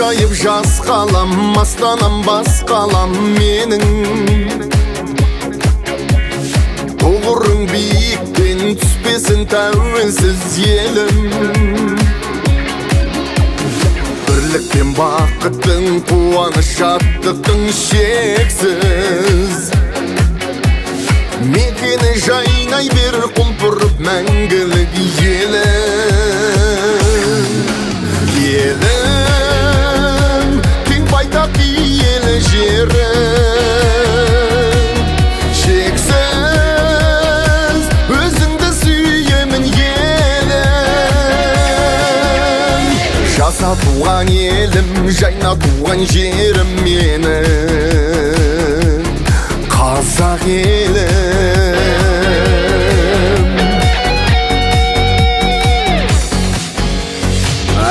Ажайып жас қалам, астанам бас қалам менің. Тұғырың биіктен түспесін тәуелсіз елім. Бірлік пен бақыттың, қуаныш шаттықтың шексіз. Мекені жайнай бер құлпырып мәңгілік елім. Елім, кең байтақ киелі жерім. Шексіз өзіңді сүйемін елім. Жаса туған елім, жайна туған жерім менің. Қазақ елім.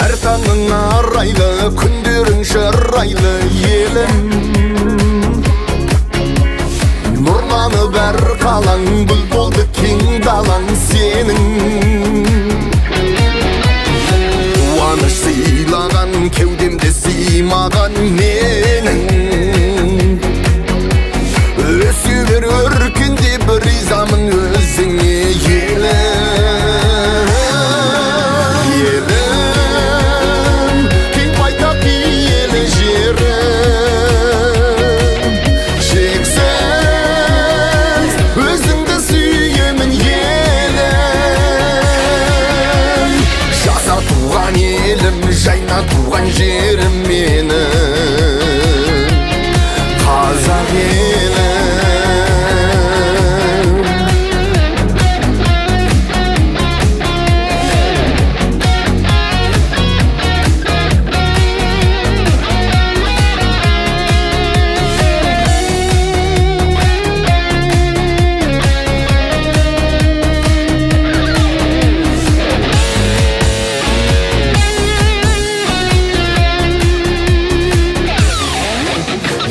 Әр таңың арайлы, күндерің шырайлы елім. Нұрланып әр қалаң, гүл болды кең далаң сенің. Қуаныш сыйлаған, кеудемде сыймаған менің. Өсе бер өркендеп ризамын өзіңе елім. Елім, кең байтақ киелі жерім. Шексіз өзіңді сүйемін елім. Жаса туған елім, жайна туған жерім менің. Қазақ елім.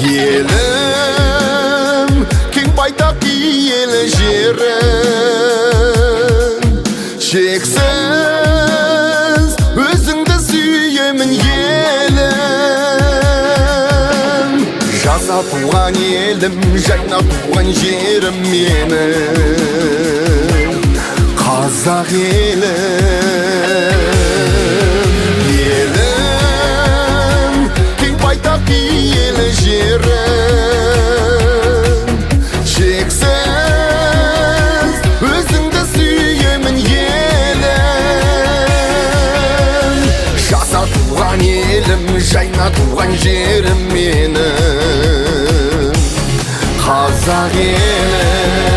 Елім, кең байтақ киелі жерім. Шексіз өзіңді сүйемін елім. Жаса туған елім, жайна туған жерім менің. Қазақ елім. Елім, кең байтақ киелі жерім. Шексіз өзіңді сүйемін елім. Жаса туған елім, жайна туған жерім менің. Қазақ елім.